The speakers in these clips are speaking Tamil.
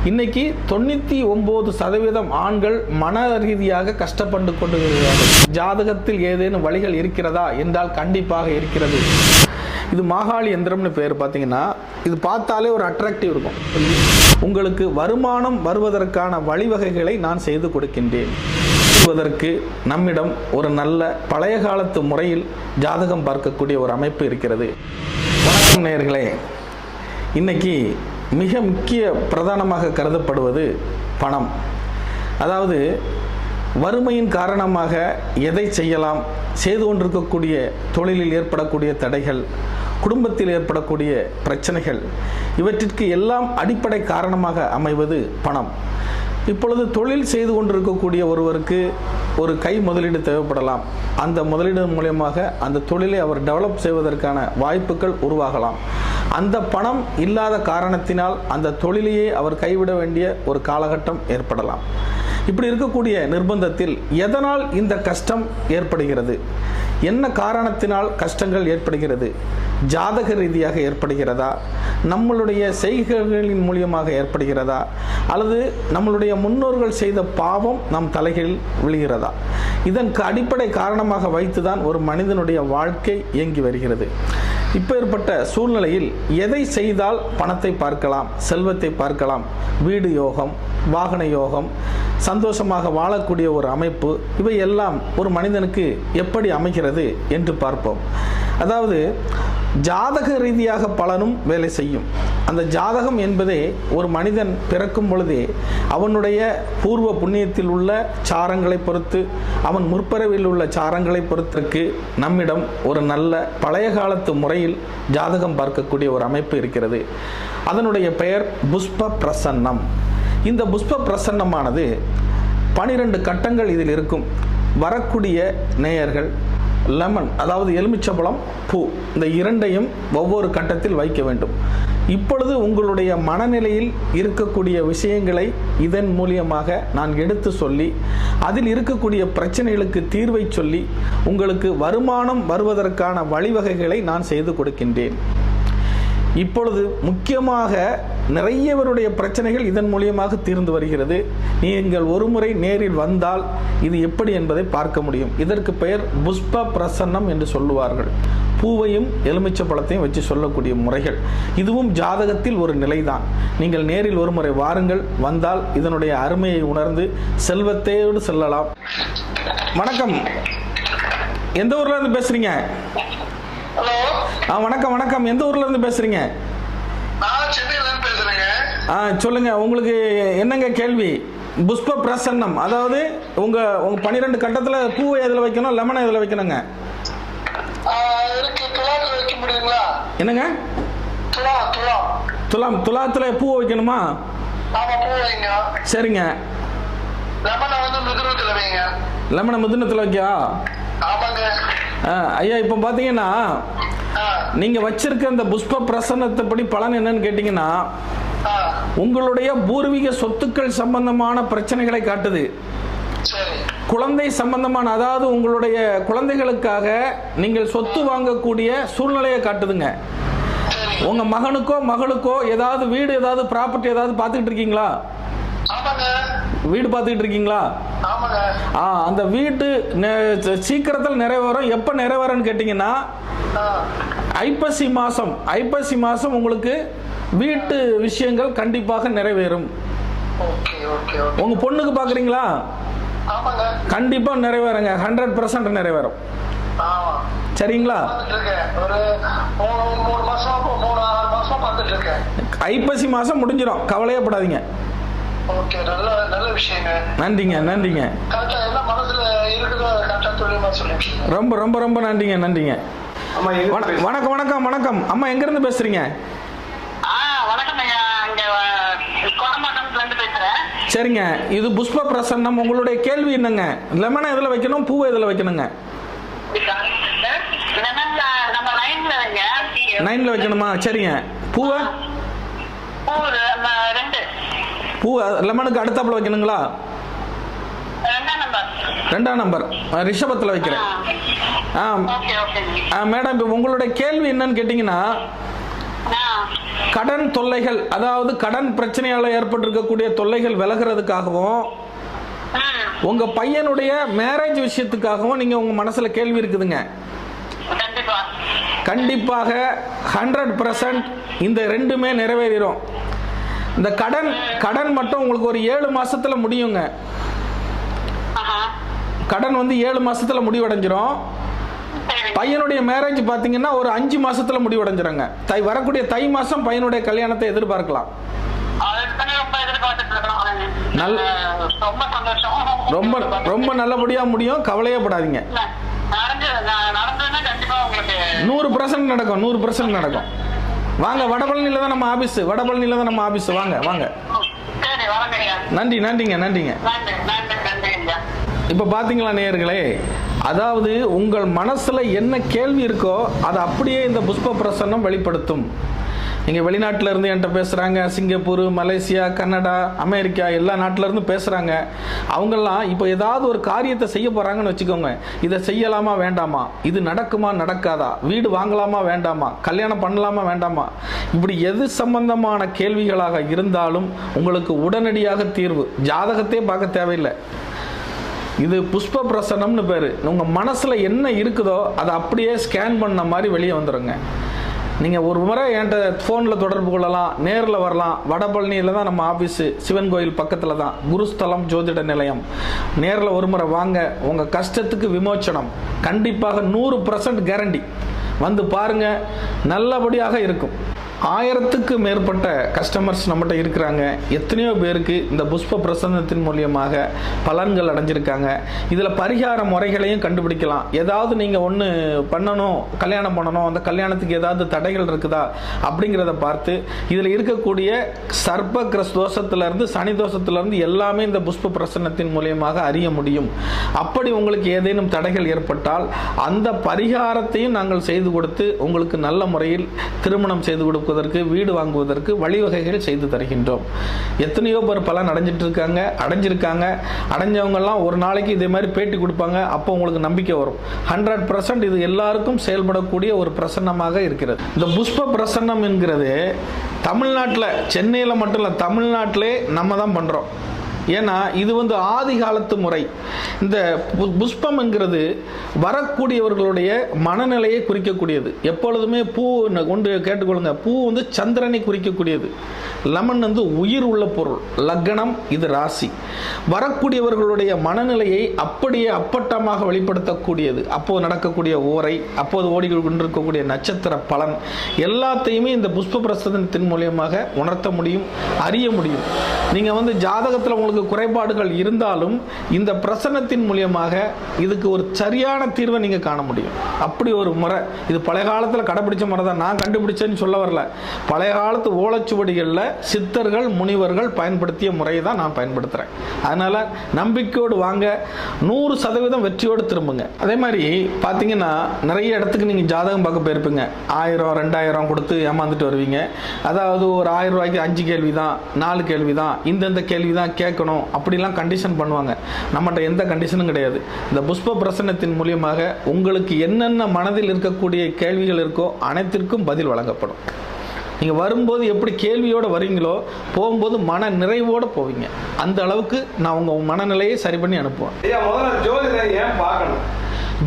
இன்னைக்கு 99% ஆண்கள் மன ரீதியாக கஷ்டப்பட்டு கொண்டிருக்கிறார்கள். ஜாதகத்தில் ஏதேனும் வழிகள் இருக்கிறதா என்றால் கண்டிப்பாக இருக்கிறது. இது மாகாளி யந்திரம்னு பேர். பார்த்தீங்கன்னா இது பார்த்தாலே ஒரு அட்ராக்டிவ் இருக்கும். உங்களுக்கு வருமானம் வருவதற்கான வழிவகைகளை நான் செய்து கொடுக்கின்றேன். இதற்கு நம்மிடம் ஒரு நல்ல பழைய காலத்து முறையில் ஜாதகம் பார்க்கக்கூடிய ஒரு அமைப்பு இருக்கிறது. வணக்கம் நேயர்களே. இன்னைக்கு மிக முக்கிய பிரதானமாக கருதப்படுவது பணம். அதாவது வறுமையின் காரணமாக எதை செய்யலாம், செய்து கொண்டிருக்கக்கூடிய தொழிலில் ஏற்படக்கூடிய தடைகள், குடும்பத்தில் ஏற்படக்கூடிய பிரச்சனைகள், இவற்றிற்கு எல்லாம் அடிப்படை காரணமாக அமைவது பணம். இப்பொழுது தொழில் செய்து கொண்டிருக்கக்கூடிய ஒருவருக்கு ஒரு கை முதலீடு தேவைப்படலாம். அந்த முதலீடு மூலமாக அந்த தொழிலை அவர் டெவலப் செய்வதற்கான வாய்ப்புகள் உருவாகலாம். அந்த பணம் இல்லாத காரணத்தினால் அந்த தொழிலையே அவர் கைவிட வேண்டிய ஒரு காலகட்டம் ஏற்படலாம். இப்படி இருக்கக்கூடிய நிர்பந்தத்தில் எதனால் இந்த கஷ்டம் ஏற்படுகிறது, என்ன காரணத்தினால் கஷ்டங்கள் ஏற்படுகிறது, ஜாதக ரீதியாக ஏற்படுகிறதா, நம்மளுடைய செய்கைகளின் மூலியமாக ஏற்படுகிறதா, அல்லது நம்மளுடைய முன்னோர்கள் செய்த பாவம் நம் தலைகளில் விழுகிறதா, இதற்கு அடிப்படை காரணமாக வைத்துதான் ஒரு மனிதனுடைய வாழ்க்கை இயங்கி வருகிறது. இப்பேற்பட்ட சூழ்நிலையில் எதை செய்தால் பணத்தை பார்க்கலாம், செல்வத்தை பார்க்கலாம், வீடு யோகம், வாகன யோகம், சந்தோஷமாக வாழக்கூடிய ஒரு அமைப்பு, இவை எல்லாம் ஒரு மனிதனுக்கு எப்படி அமைகிறது என்று பார்ப்போம். அதாவது ஜாதக ரீதியாக பலனும் வேலை செய்யும். அந்த ஜாதகம் என்பதே ஒரு மனிதன் பிறக்கும் பொழுதே அவனுடைய பூர்வ புண்ணியத்தில் உள்ள சாரங்களை பொறுத்து, அவன் முற்பிறவில் உள்ள சாரங்களை பொறுத்திற்கு நம்மிடம் ஒரு நல்ல பழைய காலத்து முறையில் ஜாதகம் பார்க்கக்கூடிய ஒரு அமைப்பு இருக்கிறது. அதனுடைய பெயர் புஷ்ப பிரசன்னம். இந்த புஷ்ப பிரசன்னமானது 12 கட்டங்கள் இதில் இருக்கும். வரக்கூடிய நேயர்கள் லெமன், அதாவது எலுமிச்சம்பழம், பூ, இந்த இரண்டையும் ஒவ்வொரு கட்டத்தில் வைக்க வேண்டும். இப்பொழுது உங்களுடைய மனநிலையில் இருக்கக்கூடிய விஷயங்களை இதன் மூலியமாக நான் எடுத்து சொல்லி, அதில் இருக்கக்கூடிய பிரச்சனைகளுக்கு தீர்வை சொல்லி, உங்களுக்கு வருமானம் வருவதற்கான வழிவகைகளை நான் செய்து கொடுக்கின்றேன். இப்பொழுது முக்கியமாக நிறையவருடைய பிரச்சனைகள் இதன் மூலியமாக தீர்ந்து வருகிறது. நீங்கள் ஒரு முறை நேரில் வந்தால் இது எப்படி என்பதை பார்க்க முடியும். இதற்கு பெயர் புஷ்ப பிரசன்னம் என்று சொல்லுவார்கள். பூவையும் எலுமிச்சை பழத்தையும் வச்சு சொல்லக்கூடிய முறைகள். இதுவும் ஜாதகத்தில் ஒரு நிலைதான். நீங்கள் நேரில் ஒரு முறை வாருங்கள். வந்தால் இதனுடைய அருமையை உணர்ந்து செல்வத்தோடு செல்லலாம். வணக்கம். எந்த ஊர்ல இருந்து பேசுறீங்க? வணக்கம் வணக்கம். எந்த ஊர்ல இருந்து பேசுறீங்க? சொல்லுங்க, உங்களுக்கு என்னங்க கேள்வி? புஷ்ப பிரசன்னம், அதாவது உங்க 12 கட்டத்துல பூவை எதுல வைக்கணும், லெமனை எதுல வைக்கணுங்க? என்னங்க? துலாத்துல பூ வைக்கணுமா? சரிங்க. லெமனை மிதுனத்துல வைக்கா? ஐயா, இப்போ பார்த்தீங்கன்னா நீங்க வச்சிருக்க அந்த புஷ்ப பிரசன்னத்தை படி பலன் என்னன்னு கேட்டீங்கன்னா, உங்களுடைய பூர்வீக சொத்துக்கள் சம்பந்தமான பிரச்சனைகளை காட்டுது. குழந்தை சம்பந்தமான, அதாவது உங்களுடைய குழந்தைகளுக்காக நீங்கள் சொத்து வாங்கக்கூடிய சூழ்நிலையை காட்டுதுங்க. உங்க மகனுக்கோ மகளுக்கோ ஏதாவது வீடு, ஏதாவது ப்ராப்பர்ட்டி ஏதாவது பார்த்துக்கிட்டு இருக்கீங்களா? வீடு பார்த்துக்கிட்டு இருக்கீங்களா? அந்த வீட்டு சீக்கிரத்தில் நிறைவேறும். எப்ப நிறைவேறும்னு கேட்டீங்கன்னா, ஐப்பசி மாசம் உங்களுக்கு வீட்டு விஷயங்கள் கண்டிப்பாக நிறைவேறும். உங்க பொண்ணுக்கு பாக்குறீங்களா? கண்டிப்பா நிறைவேறுங்க. 100% நிறைவேறும். சரிங்களா? ஐப்பசி மாசம் முடிஞ்சிடும், கவலையே படாதீங்க. நன்றிங்க நன்றிங்க. ரொம்ப ரொம்ப ரொம்ப நன்றிங்க நன்றிங்க. வணக்கம் வணக்கம் வணக்கம். அம்மா எங்க இருந்து பேசுறீங்க? சரிங்க, இது புஷ்ப பிரசன்னம். உங்களுடைய கேள்வி என்னங்க? லெமனை எதுல வைக்கணும், பூவை எதுல வைக்கணுங்க? 9ல வைக்கணுமா? சரிங்க. பூவை லெமனுக்கு அடுத்தாப்புல வைக்கணுங்களா? 2ஆம் நம்பர் ரிஷபத்தில் வைக்கிறேன். மேடம், இப்போ உங்களுடைய கேள்வி என்னன்னு கேட்டீங்கன்னா, கடன் தொல்லைகள், அதாவது கடன் பிரச்சனையால ஏற்பட்டிருக்கக்கூடிய தொல்லைகள் விலகிறதுக்காகவும் உங்க பையனுடைய மேரேஜ் விஷயத்துக்காகவும் நீங்க உங்க மனசுல கேள்வி இருக்குதுங்க. கண்டிப்பாக 100% இந்த ரெண்டுமே நிறைவேறும். இந்த கடன் மட்டும் உங்களுக்கு ஒரு 7 மாசத்துல முடியுங்க. கடன் வந்து 7 மாசத்துல முடிவடைஞ்சிரும். பையனுடைய மேரேஜ் பாத்தீங்கன்னா ஒரு 5 மாசத்துல முடிவடைஞ்சிருங்க. வரக்கூடிய தை மாசம் பையனுடைய கல்யாணத்தை எதிர்பார்க்கலாம். ரொம்ப ரொம்ப நல்லபடியா முடியும், கவலையே படாதீங்க. 100% நடக்கும், 100% நடக்கும். வாங்க, வடபழனியில தான் நம்ம ஆபீஸ், வாங்க வாங்க. நன்றிங்க. இப்ப பாத்தீங்களா நேயர்களே, அதாவது உங்கள் மனசுல என்ன கேள்வி இருக்கோ அதை அப்படியே இந்த புஷ்ப பிரசன்னம் வெளிப்படுத்தும். நீங்கள் வெளிநாட்டில் இருந்து என்கிட்ட பேசுகிறாங்க, சிங்கப்பூர், மலேசியா, கனடா, அமெரிக்கா எல்லா நாட்டிலேருந்து பேசுகிறாங்க. அவங்கெல்லாம் இப்போ ஏதாவது ஒரு காரியத்தை செய்ய போகிறாங்கன்னு வச்சுக்கோங்க. இதை செய்யலாமா வேண்டாமா, இது நடக்குமா நடக்காதா, வீடு வாங்கலாமா வேண்டாமா, கல்யாணம் பண்ணலாமா வேண்டாமா, இப்படி எது சம்பந்தமான கேள்விகளாக இருந்தாலும் உங்களுக்கு உடனடியாக தீர்வு. ஜாதகத்தையே பார்க்க தேவையில்லை. இது புஷ்ப பிரசன்னம்னு பேர். உங்கள் மனசில் என்ன இருக்குதோ அதை அப்படியே ஸ்கேன் பண்ண மாதிரி வெளியே வந்துடுங்க. நீங்கள் ஒரு முறை என்கிட்ட ஃபோனில் தொடர்பு கொள்ளலாம், நேரில் வரலாம். வடபழனியில் தான் நம்ம ஆஃபீஸு, சிவன் கோயில் பக்கத்தில் தான், குருஸ்தலம் ஜோதிட நிலையம். நேரில் ஒரு முறை வாங்க, உங்கள் கஷ்டத்துக்கு விமோச்சனம் கண்டிப்பாக 100% கேரண்டி. வந்து பாருங்கள், நல்லபடியாக இருக்கும். 1000க்கு மேற்பட்ட கஸ்டமர்ஸ் நம்மகிட்ட இருக்கிறாங்க. எத்தனையோ பேருக்கு இந்த புஷ்ப பிரசன்னத்தின் மூலியமாக பலன்கள் அடைஞ்சிருக்காங்க. இதில் பரிகார முறைகளையும் கண்டுபிடிக்கலாம். ஏதாவது நீங்கள் ஒன்று பண்ணணும், கல்யாணம் பண்ணணும், அந்த கல்யாணத்துக்கு ஏதாவது தடைகள் இருக்குதா அப்படிங்கிறத பார்த்து இதில் இருக்கக்கூடிய சர்ப்ப கிரஸ் தோஷத்திலிருந்து, சனி தோஷத்திலிருந்து எல்லாமே இந்த புஷ்ப பிரசன்னத்தின் மூலியமாக அறிய முடியும். அப்படி உங்களுக்கு ஏதேனும் தடைகள் ஏற்பட்டால் அந்த பரிகாரத்தையும் நாங்கள் செய்து கொடுத்து உங்களுக்கு நல்ல முறையில் திருமணம் செய்து கொடுப்போம், வீடு வாங்குவதற்கு வழிவகைகள் செய்து தருகின்றோம். எத்தனையோ பேர் பலன் அடைஞ்சிருக்காங்க. அடைஞ்சவங்க எல்லாம் ஒரு நாளைக்கு இதே மாதிரி பேட்டி கொடுப்பாங்க. அப்போ உங்களுக்கு நம்பிக்கை வரும். 100% இது எல்லாருக்கும் செயல்படக்கூடிய ஒரு பிரசன்னமாக இருக்கிறது. இந்த புஷ்ப பிரசன்னம் என்கிறது தமிழ்நாட்டில், சென்னையில் மட்டும் இல்லை, தமிழ்நாட்டிலே நம்ம தான் பண்றோம். ஏன்னா இது வந்து ஆதி காலத்து முறை. இந்த புஷ்பம் என்கிறது வரக்கூடியவர்களுடைய மனநிலையை குறிக்கக்கூடியது. எப்பொழுதுமே பூ கொண்டு கேட்டுக்கொள்ளுங்க, பூ வந்து சந்திரனை குறிக்கக்கூடியது. லெமன் வந்து உயிர் உள்ள பொருள், லக்னம் இது ராசி. வரக்கூடியவர்களுடைய மனநிலையை அப்படியே அப்பட்டமாக வெளிப்படுத்தக்கூடியது. அப்போது நடக்கக்கூடிய ஓரை, அப்போது ஓடிக்கொண்டிருக்கக்கூடிய நட்சத்திர பலன் எல்லாத்தையுமே இந்த புஷ்ப பிரசன்னத்தின் மூலியமாக உணர்த்த முடியும், அறிய முடியும். நீங்கள் வந்து ஜாதகத்தில் உங்களுக்கு குறைபாடுகள் இருந்தாலும் இந்த பிரசன்னத்தின் மூலியமாக இதுக்கு ஒரு சரியான தீர்வை நீங்க காண முடியும். அப்படி ஒரு முறை. இது பழைய காலத்தில் கடைபிடிச்ச முறை தான், நான் கண்டுபிடிச்சேன்னு சொல்ல வரல. பழைய காலத்து ஓலைச்சுவடிகளில் சித்தர்கள், முனிவர்கள் பயன்படுத்திய முறையை தான் நான் பயன்படுத்துறேன். அதனால நம்பிக்கையோடு வாங்க, 100% வெற்றியோடு திரும்புங்க. அதே மாதிரி பார்த்தீங்கன்னா நிறைய இடத்துக்கு நீங்க ஜாதகம் பார்க்க போயிருப்பீங்க. 1000 2000 கொடுத்து ஏமாந்துட்டு வருவீங்க. அதாவது ஒரு 1000 ரூபாய்க்கு 5 கேள்வி தான், 4 கேள்வி தான், இந்தந்த கேள்வி தான் கேட்கணும் அப்படிலாம் கண்டிஷன் பண்ணுவாங்க. நம்மகிட்ட எந்த கண்டிஷனும் கிடையாது. இந்த புஷ்ப பிரசன்னத்தின் மூலியமாக உங்களுக்கு என்னென்ன மனதில் இருக்கக்கூடிய கேள்விகள் இருக்கோ அனைத்திற்கும் பதில் வழங்கப்படும். நீங்க வரும்போது எப்படி கேள்வியோட வரீங்களோ போகும்போது மன நிறைவோட போவீங்க. அந்த அளவுக்கு நான் உங்க மனநிலையை சரி பண்ணி அனுப்புவேன்.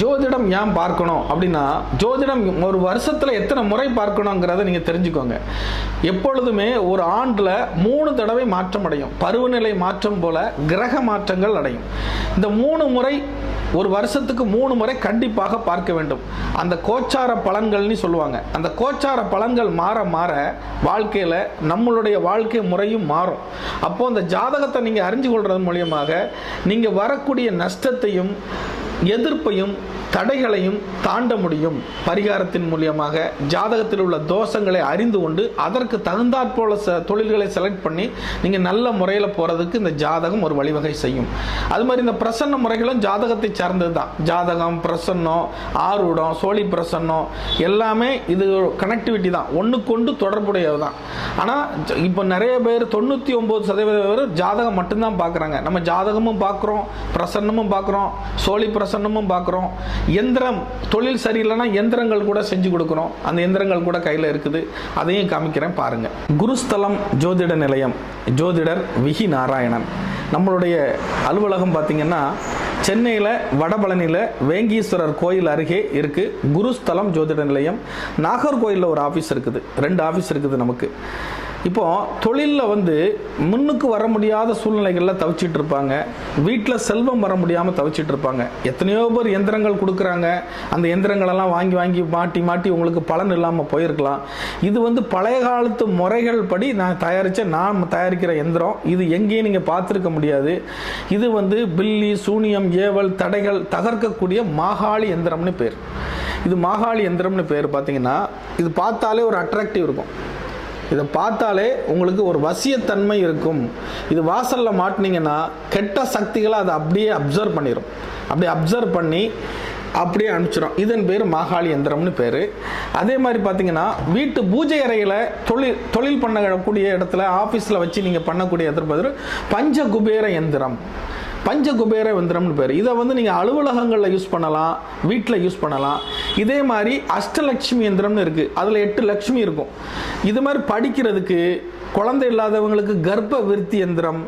ஜோதிடம் ஏன் பார்க்கணும் அப்படின்னா, ஜோதிடம் ஒரு வருஷத்தில் எத்தனை முறை பார்க்கணுங்கிறத நீங்கள் தெரிஞ்சுக்கோங்க. எப்பொழுதுமே ஒரு ஆண்டில் 3 தடவை மாற்றம் அடையும். பருவநிலை மாற்றம் போல கிரக மாற்றங்கள் அடையும். இந்த 3 முறை, ஒரு வருஷத்துக்கு 3 முறை கண்டிப்பாக பார்க்க வேண்டும். அந்த கோச்சார பலன்கள்னு சொல்லுவாங்க. அந்த கோச்சார பலன்கள் மாற மாற வாழ்க்கையில் நம்மளுடைய வாழ்க்கை முறையும் மாறும். அப்போ அந்த ஜாதகத்தை நீங்கள் அறிஞ்சு கொள்றது மூலியமாக நீங்கள் வரக்கூடிய நஷ்டத்தையும் எதிர்ப்பையும் தடைகளையும் தாண்ட முடியும். பரிகாரத்தின் மூலியமாக ஜாதகத்தில் உள்ள தோஷங்களை அறிந்து கொண்டு அதற்கு தகுந்தாற்போல தொழில்களை செலக்ட் பண்ணி நீங்கள் நல்ல முறையில் போகிறதுக்கு இந்த ஜாதகம் ஒரு வழிவகை செய்யும். அது மாதிரி இந்த பிரசன்ன முறைகளும் ஜாதகத்தை சார்ந்தது தான். ஜாதகம், பிரசன்னம், ஆரூடம், சோழி பிரசன்னம் எல்லாமே இது கனெக்டிவிட்டி தான், ஒன்றுக்கொண்டு தொடர்புடையது தான். ஆனால் இப்போ நிறைய பேர் 99% பேர் ஜாதகம் மட்டும்தான் பார்க்குறாங்க. நம்ம ஜாதகமும் பார்க்குறோம், பிரசன்னமும் பார்க்குறோம், சோழி பிரசன்னம் பிரசன்னமும் பார்க்குறோம். எந்திரம் தொழில் சரியில்லைன்னா எந்திரங்கள் கூட செஞ்சு கொடுக்குறோம். அந்த எந்திரங்கள் கூட கையில் இருக்குது, அதையும் காமிக்கிறேன் பாருங்க. குருஸ்தலம் ஜோதிட நிலையம், ஜோதிடர் விஹி நாராயணன். நம்மளுடைய அலுவலகம் பார்த்தீங்கன்னா சென்னையில் வடபழனியில் வேங்கீஸ்வரர் கோயில் அருகே இருக்குது. குருஸ்தலம் ஜோதிட நிலையம். நாகர்கோயிலில் ஒரு ஆஃபீஸ் இருக்குது, 2 ஆஃபீஸ் இருக்குது நமக்கு. இப்போ தொழிலில் முன்னுக்கு வர முடியாத சூழ்நிலைகளில் தவிச்சிட்டு இருப்பாங்க. வீட்டில் செல்வம் வர முடியாமல் தவிச்சிட்டு இருப்பாங்க. எத்தனையோ பேர் எந்திரங்கள் கொடுக்குறாங்க. அந்த எந்திரங்களெல்லாம் வாங்கி வாங்கி மாட்டி மாட்டி உங்களுக்கு பலன் இல்லாமல் போயிருக்கலாம். இது பழைய காலத்து முறைகள் படி நான் தயாரிக்கிற எந்திரம். இது எங்கேயும் நீங்கள் பார்த்துருக்க முடியாது. இது பில்லி, சூனியம், ஏவல், தடைகள் தகர்க்கக்கூடிய மாகாளி எந்திரம்னு பேர். இது மாகாளி எந்திரம்னு பேர். பார்த்தீங்கன்னா இது பார்த்தாலே ஒரு அட்ராக்டிவ் இருக்கும். இதை பார்த்தாலே உங்களுக்கு ஒரு வசியத்தன்மை இருக்கும். இது வாசலில் மாட்டினீங்கன்னா கெட்ட சக்திகளை அதை அப்படியே அப்சர்வ் பண்ணிடும். அப்படியே அப்சர்வ் பண்ணி அப்படியே அனுப்பிச்சிடும். இதன் பேர் மாகாளி எந்திரம்னு பேர். அதே மாதிரி பார்த்தீங்கன்னா வீட்டு பூஜை அறையில் தொழில் பண்ணக்கூடிய இடத்துல ஆஃபீஸில் வச்சு நீங்கள் பண்ணக்கூடிய எதிர்ப்பு பஞ்சகுபேர எந்திரம். பஞ்சகுபேர எந்திரம்னு பேர். இதை நீங்கள் அலுவலகங்களில் யூஸ் பண்ணலாம், வீட்டில் யூஸ் பண்ணலாம். இதே மாதிரி அஷ்டலட்சுமி எந்திரம்னு இருக்குது. அதில் 8 லட்சுமி இருக்கும். இது மாதிரி படிக்கிறதுக்கு, குழந்தை இல்லாதவங்களுக்கு கர்ப்ப விருத்தி எந்திரம்,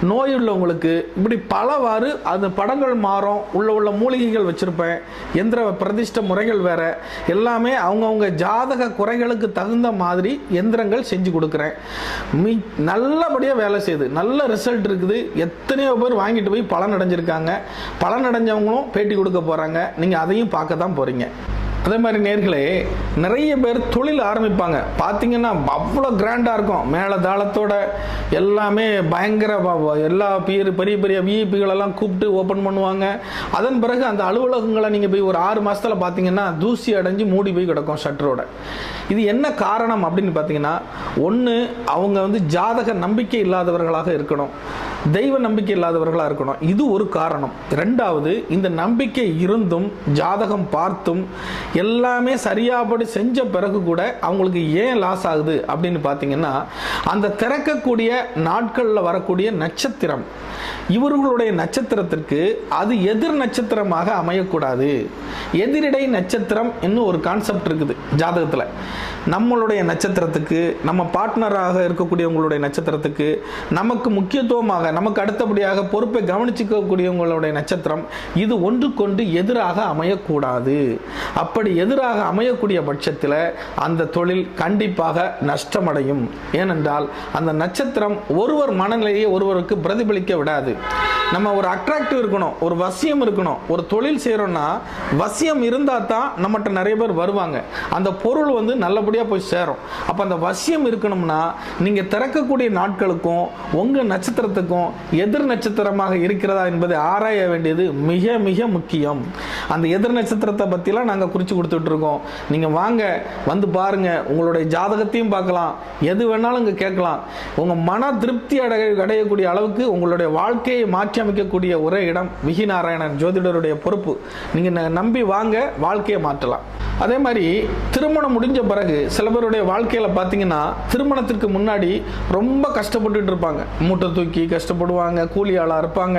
நோய் உள்ளவங்களுக்கு, இப்படி பலவாறு அந்த படங்கள் மாறும். உள்ள மூலிகைகள் வச்சுருப்பேன். எந்திர பிரதிஷ்ட முறைகள் வேறு. எல்லாமே அவங்கவுங்க ஜாதக குறைகளுக்கு தகுந்த மாதிரி எந்திரங்கள் செஞ்சு கொடுக்குறேன். நல்லபடியாக வேலை செய்யுது, நல்ல ரிசல்ட் இருக்குது. எத்தனையோ பேர் வாங்கிட்டு போய் பலன் அடைஞ்சிருக்காங்க. பலன் அடைஞ்சவங்களும் பேட்டி கொடுக்க போகிறாங்க. நீங்கள் அதையும் பார்க்க தான் போகிறீங்க. அதே மாதிரி நேர்களே, நிறைய பேர் தொழில் ஆரம்பிப்பாங்க. பார்த்தீங்கன்னா அவ்வளோ கிராண்டாக இருக்கும். மேலே தாளத்தோட எல்லாமே பயங்கர, எல்லா பெரிய பெரிய விஐபிகளெல்லாம் கூப்பிட்டு ஓப்பன் பண்ணுவாங்க. அதன் பிறகு அந்த அலுவலகங்களை நீங்கள் போய் ஒரு 6 மாதத்தில் பார்த்தீங்கன்னா தூசி அடைஞ்சு மூடி போய் கிடக்கும் ஷட்டரோட. இது என்ன காரணம் அப்படின்னு பார்த்தீங்கன்னா, ஒன்று அவங்க ஜாதக நம்பிக்கை இல்லாதவர்களாக இருக்கணும், தெய்வ நம்பிக்கை இல்லாதவர்களாக இருக்கணும். இது ஒரு காரணம். 2வது, இந்த நம்பிக்கை இருந்தும் ஜாதகம் பார்த்தும் எல்லாமே சரியாபடி செஞ்ச பிறகு கூட அவங்களுக்கு ஏன் லாஸ் ஆகுது அப்படின்னு பார்த்தீங்கன்னா, அந்த திறக்கக்கூடிய நாட்களில் வரக்கூடிய நட்சத்திரம், இவர்களுடைய நட்சத்திரத்திற்கு அது எதிர் நட்சத்திரமாக அமையக்கூடாது. எதிரிடை நட்சத்திரம் இன்னும் ஒரு கான்செப்ட் இருக்குது ஜாதகத்தில். நம்மளுடைய நட்சத்திரத்துக்கு, நம்ம பார்ட்னராக இருக்கக்கூடியவங்களுடைய நட்சத்திரத்துக்கு, நமக்கு முக்கியத்துவமாக, நமக்கு அடுத்தபடியாக பொறுப்பை கவனிச்சுக்கக்கூடியவங்களுடைய நட்சத்திரம், இது ஒன்றுக்கொண்டு எதிராக அமையக்கூடாது. அப்படி எதிராக அமையக்கூடிய பட்சத்தில் அந்த தொழில் கண்டிப்பாக நஷ்டமடையும். ஏனென்றால் அந்த நட்சத்திரம் ஒருவர் மனநிலையை ஒருவருக்கு பிரதிபலிக்க விடாது. நம்ம ஒரு அட்ராக்டிவ் இருக்கணும், ஒரு வசியம் இருக்கணும். ஒரு தொழில் செய்கிறோம்னா வசியம் இருந்தால் தான் நம்மகிட்ட நிறைய பேர் வருவாங்க. அந்த பொருள் நல்லபடியாக போய் சேரும். அப்போ அந்த வசியம் இருக்கணும்னா நீங்கள் திறக்கக்கூடிய நாட்களுக்கும் உங்கள் நட்சத்திரத்துக்கும் எதிர் நட்சத்திரமாக இருக்கிறதா என்பதை ஆராய வேண்டியது மிக மிக முக்கியம். அந்த எதிர் நட்சத்திரத்தை பற்றிலாம் நாங்கள் குறித்து கொடுத்துட்ருக்கோம். நீங்கள் வாங்க, பாருங்கள். உங்களுடைய ஜாதகத்தையும் பார்க்கலாம், எது வேணாலும் இங்கே கேட்கலாம். உங்கள் மன திருப்தி அடையக்கூடிய அளவுக்கு உங்களுடைய வாழ்க்கையை மாற்றி அமைக்கக்கூடிய ஒரே இடம் விஹி நாராயணன் ஜோதிடருடைய பொறுப்பு. நீங்கள் நம்பி வாங்க, வாழ்க்கையை மாற்றலாம். அதே மாதிரி திருமணம் முடிஞ்ச பிறகு சில பேருடைய வாழ்க்கையில் பார்த்தீங்கன்னா, திருமணத்திற்கு முன்னாடி ரொம்ப கஷ்டப்பட்டுட்டு இருப்பாங்க. மூட்டை தூக்கி கஷ்டப்படுவாங்க, கூலி ஆளாக இருப்பாங்க.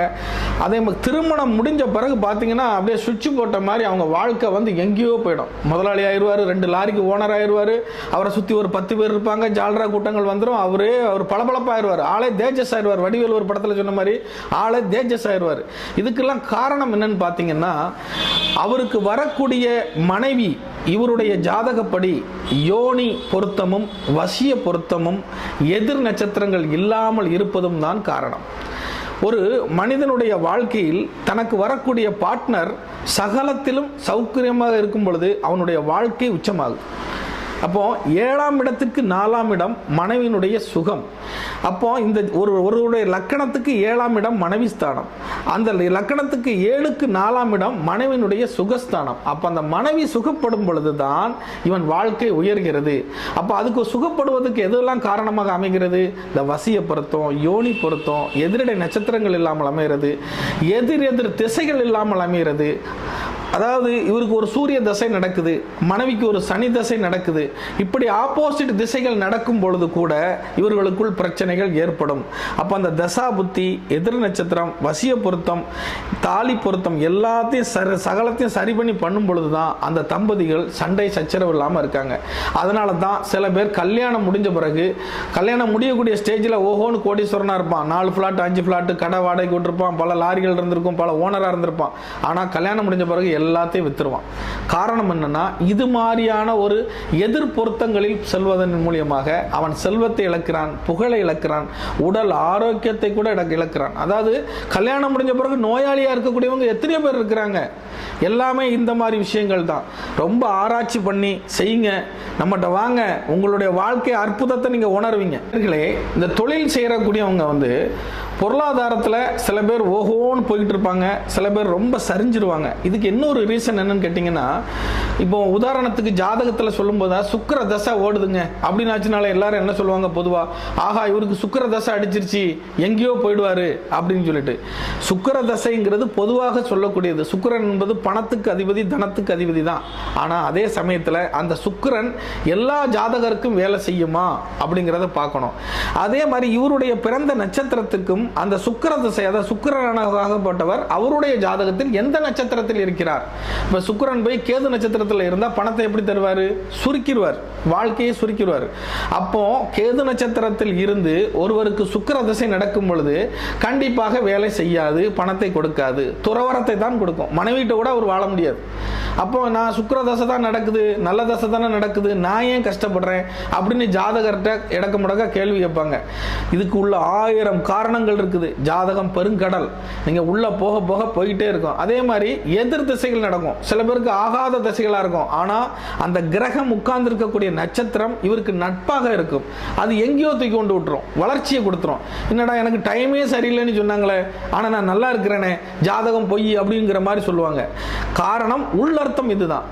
அதே மாதிரி திருமணம் முடிஞ்ச பிறகு பார்த்தீங்கன்னா அப்படியே சுவிட்ச் போட்ட மாதிரி அவங்க வாழ்க்கை எங்கேயோ போயிடும். முதலாளி ஆயிடுவார், 2 லாரிக்கு ஓனர் ஆயிடுவார், அவரை சுற்றி ஒரு 10 பேர் இருப்பாங்க, ஜால்ரா கூட்டங்கள் வந்துடும். அவர் பளபளப்பாயிருவார், ஆளே தேஜஸ் ஆயிடுவார். வடிவேல் ஒரு படத்தில் சொன்ன மாதிரி ஆளே தேஜஸ் ஆயிடுவார். இதுக்கெல்லாம் காரணம் என்னன்னு பார்த்தீங்கன்னா, அவருக்கு வரக்கூடிய மனைவி இவருடைய ஜாதகப்படி யோனி பொருத்தமும் வசிய பொருத்தமும் எதிர் நட்சத்திரங்கள் இல்லாமல் இருப்பதும் தான் காரணம். ஒரு மனிதனுடைய வாழ்க்கையில் தனக்கு வரக்கூடிய பார்ட்னர் சகலத்திலும் சௌகரியமாக இருக்கும் பொழுது அவனுடைய வாழ்க்கை உச்சமாகும். அப்போ 7ஆம் இடத்துக்கு 4ஆம் இடம் மனைவியினுடைய சுகம். அப்போ இந்த ஒருவருடைய லக்கணத்துக்கு 7ஆம் இடம் மனைவி ஸ்தானம், அந்த லக்கணத்துக்கு 7க்கு 4ஆம் இடம் மனைவியினுடைய சுகஸ்தானம். அப்போ அந்த மனைவி சுகப்படும் பொழுதுதான் இவன் வாழ்க்கை உயர்கிறது. அப்போ அதுக்கு சுகப்படுவதற்கு எதெல்லாம் காரணமாக அமைகிறது? இந்த வசிய பொருத்தம், யோனி பொருத்தம், எதிரிடை நட்சத்திரங்கள் இல்லாமல் அமைகிறது, எதிர் திசைகள் இல்லாமல் அமைகிறது. அதாவது இவருக்கு ஒரு சூரிய தசை நடக்குது, மனைவிக்கு ஒரு சனி தசை நடக்குது. இப்படி ஆப்போசிட் திசைகள் நடக்கும் பொழுது கூட இவர்களுக்குள் பிரச்சனைகள் ஏற்படும். அப்போ அந்த தசா புத்தி, எதிர் நட்சத்திரம், வசிய பொருத்தம், தாலி பொருத்தம் எல்லாத்தையும் சகலத்தையும் சரி பண்ணி பண்ணும் பொழுது தான் அந்த தம்பதிகள் சண்டை சச்சரவு இல்லாமல் இருக்காங்க. அதனால தான் சில பேர் கல்யாணம் முடிஞ்ச பிறகு, கல்யாணம் முடியக்கூடிய ஸ்டேஜில் ஓஹோன்னு கோடீஸ்வரனாக இருப்பான், 4 ஃப்ளாட் 5 ஃப்ளாட்டு கடை வாடகைக்கு விட்டுருப்பான், பல லாரிகள் இருந்திருக்கும், பல ஓனராக இருந்திருப்பான். ஆனால் கல்யாணம் முடிஞ்ச பிறகு எல்லாத்தையும் வித்துருவான். காரணம் என்னன்னா, இது மாதிரியான ஒரு எதிர் பொருத்தங்களில் செல்வதன் மூலியமாக அவன் செல்வத்தை இழக்கிறான், புகழை இழக்கிறான், உடல் ஆரோக்கியத்தை கூட இழக்கிறான். அதாவது கல்யாணம் முடிஞ்ச பிறகு நோயாளியா இருக்கக்கூடியவங்க எத்தனையோ பேர் இருக்கிறாங்க. எல்லாமே இந்த மாதிரி விஷயங்கள் தான். ரொம்ப ஆராய்ச்சி பண்ணி செய்யுங்க, நம்மகிட்ட வாங்க, உங்களுடைய வாழ்க்கை அற்புதத்தை நீங்க உணர்வீங்க. இந்த தொழில் செய்யக்கூடியவங்க பொருளாதாரத்தில் சில பேர் ஓஹோன்னு போயிட்டு இருப்பாங்க, சில பேர் ரொம்ப சரிஞ்சிருவாங்க. இதுக்கு இன்னொரு ரீசன் என்னன்னு கேட்டிங்கன்னா, இப்போ உதாரணத்துக்கு ஜாதகத்தில் சொல்லும்போது சுக்கிர தசை ஓடுதுங்க அப்படின்னு ஆச்சுனால எல்லாரும் என்ன சொல்லுவாங்க பொதுவாக, ஆஹா இவருக்கு சுக்கிர தசை அடிச்சிருச்சு, எங்கேயோ போயிடுவாரு அப்படின்னு சொல்லிட்டு. சுக்கிர தசைங்கிறது பொதுவாக சொல்லக்கூடியது. சுக்கிரன் என்பது பணத்துக்கு அதிபதி, தனத்துக்கு அதிபதி தான். ஆனால் அதே சமயத்தில் அந்த சுக்கிரன் எல்லா ஜாதகருக்கும் வேலை செய்யுமா அப்படிங்கிறத பார்க்கணும். அதே மாதிரி இவருடைய பிறந்த நட்சத்திரத்துக்கும் அந்த சுக்கிர திசை, அதாவது சுக்கிரனாகப்பட்டவர் அவருடைய ஜாதகத்தில் எந்த நட்சத்திரத்தில் இருக்கிறார். இப்ப சுக்கிரன் போய் கேது நட்சத்திரத்தில் இருந்தா பணத்தை எப்படி தருவாரு? சுருக்கிடுவார், வாழ்க்கையை சுருக்கிடுவார். அப்போ கேது நட்சத்திரத்தில் இருந்து ஒருவருக்கு சுக்கிர திசை நடக்கும் பொழுது கண்டிப்பாக வேலை செய்யாது, பணத்தை கொடுக்காது, துறவரத்தை தான் கொடுக்கும். மனைவிட்ட கூட அவர் வாழ முடியாது. அப்போ நான் சுக்கிர தசை தான் நடக்குது, நல்ல தசை தானே நடக்குது, நான் ஏன் கஷ்டப்படுறேன் அப்படின்னு ஜாதகர்கிட்ட இடக்க முடக்க கேள்வி கேட்பாங்க. இதுக்கு உள்ள 1000 காரணங்கள் இருக்குது. ஜாதகம் பெருங்கடல், நீங்க உள்ள போக போக போயிட்டே இருக்கும். அதே மாதிரி எதிர் திசைகள் நடக்கும். சில பேருக்கு ஆகாத திசைகளா இருக்கும், ஆனா அந்த கிரகம் உட்கார்ந்து இருக்கக்கூடிய நட்சத்திரம் இவருக்கு நட்பாக இருக்கும். அது எங்கேயோ தூக்கி கொண்டு விட்டுரும், வளர்ச்சியை கொடுத்துரும். என்னடா எனக்கு டைமே சரியில்லைன்னு சொன்னாங்களே, ஆனா நான் நல்லா இருக்கிறேனே, ஜாதகம் பொய் அப்படிங்கிற மாதிரி சொல்லுவாங்க. காரணம் உள்ளர்த்தம் இதுதான்.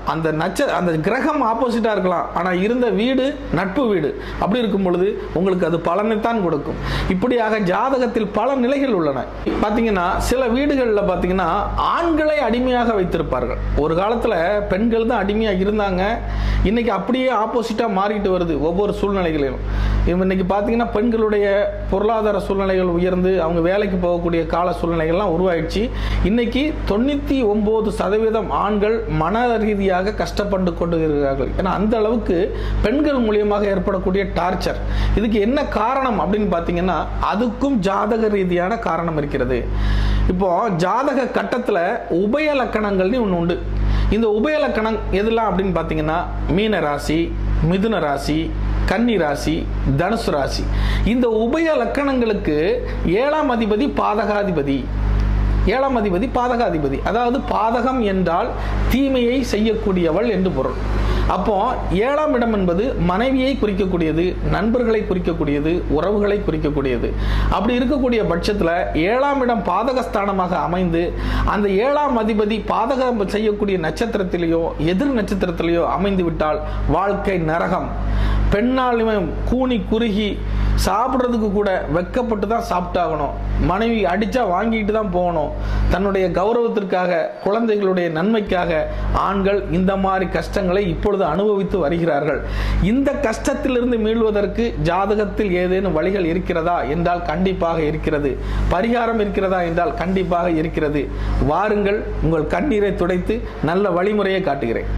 அந்த கிரகம் ஆப்போசிட்டா இருக்கலாம், ஆனா இருந்த வீடு நட்பு வீடு. அப்படி இருக்கும் பொழுது உங்களுக்கு அது பலனைத்தான் கொடுக்கும். இப்படியாக ஜாதகத்தில் பல நிலைகள் உள்ளன. பாத்தீங்கன்னா சில வீடுகளில் பாத்தீங்கன்னா ஆண்களை அடிமையாக வைத்திருப்பார்கள். ஒரு காலத்துல பெண்கள் தான் அடிமையா இருந்தாங்க, இன்னைக்கு அப்படியே ஆப்போசிட்டா மாறிட்டு வருது ஒவ்வொரு சூழ்நிலைகளிலும். இன்னைக்கு பாத்தீங்கன்னா பெண்களுடைய பொருளாதார சூழ்நிலைகள் உயர்ந்து அவங்க வேலைக்கு போகக்கூடிய கால சூழ்நிலைகள்லாம் உருவாயிடுச்சு. இன்னைக்கு 99% ஆண்கள் மன ரீதியாக கஷ்டப்பட்டு கொண்டு இருக்கிறார்கள். ஏன்னா அந்த அளவுக்கு பெண்கள் மூலியமாக ஏற்படக்கூடிய டார்ச்சர். இதுக்கு என்ன காரணம் அப்படின்னு பாத்தீங்கன்னா, அதுக்கும் ஜாதக ரீதியான காரணம் இருக்கிறது. இப்போ ஜாதக கட்டத்துல உபய லக்கணங்கள்னு ஒன்று உண்டு. இந்த உபய லக்கணம் எதெல்லாம் அப்படின்னு பாத்தீங்கன்னா, மீன ராசி, மிதுன ராசி, கன்னி ராசி, தனுசு ராசி. இந்த உபய லக்கணங்களுக்கு 7ஆம் அதிபதி பாதகாதிபதி. 7ஆம் அதிபதி பாதகாதிபதி, அதாவது பாதகம் என்றால் தீமையை செய்யக்கூடியவள் என்று பொருள். அப்போ 7ஆம் இடம் என்பது மனைவியை குறிக்கக்கூடியது, நண்பர்களை குறிக்கக்கூடியது, உறவுகளை குறிக்கக்கூடியது. அப்படி இருக்கக்கூடிய பட்சத்தில் 7ஆம் இடம் பாதகஸ்தானமாக அமைந்து அந்த 7ஆம் அதிபதி பாதகம் செய்யக்கூடிய நட்சத்திரத்திலேயோ எதிர் நட்சத்திரத்திலேயோ அமைந்து விட்டால் வாழ்க்கை நரகம். பெண்ணாலுமே கூனி குறுகி சாப்பிட்றதுக்கு கூட வெக்கப்பட்டு தான் சாப்பிட்டாகணும். மனைவி அடிச்சா வாங்கிட்டு தான் போகணும். தன்னுடைய கௌரவத்திற்காக, குழந்தைகளுடைய நன்மைக்காக ஆண்கள் இந்த மாதிரி கஷ்டங்களை இப்பொழுது அனுபவித்து வருகிறார்கள். இந்த கஷ்டத்திலிருந்து மீள்வதற்கு ஜாதகத்தில் ஏதேனும் வழிகள் இருக்கிறதா என்றால் கண்டிப்பாக இருக்கிறது. பரிகாரம் இருக்கிறதா என்றால் கண்டிப்பாக இருக்கிறது. வாருங்கள், உங்கள் கண்ணீரை துடைத்து நல்ல வழிமுறையை காட்டுகிறேன்.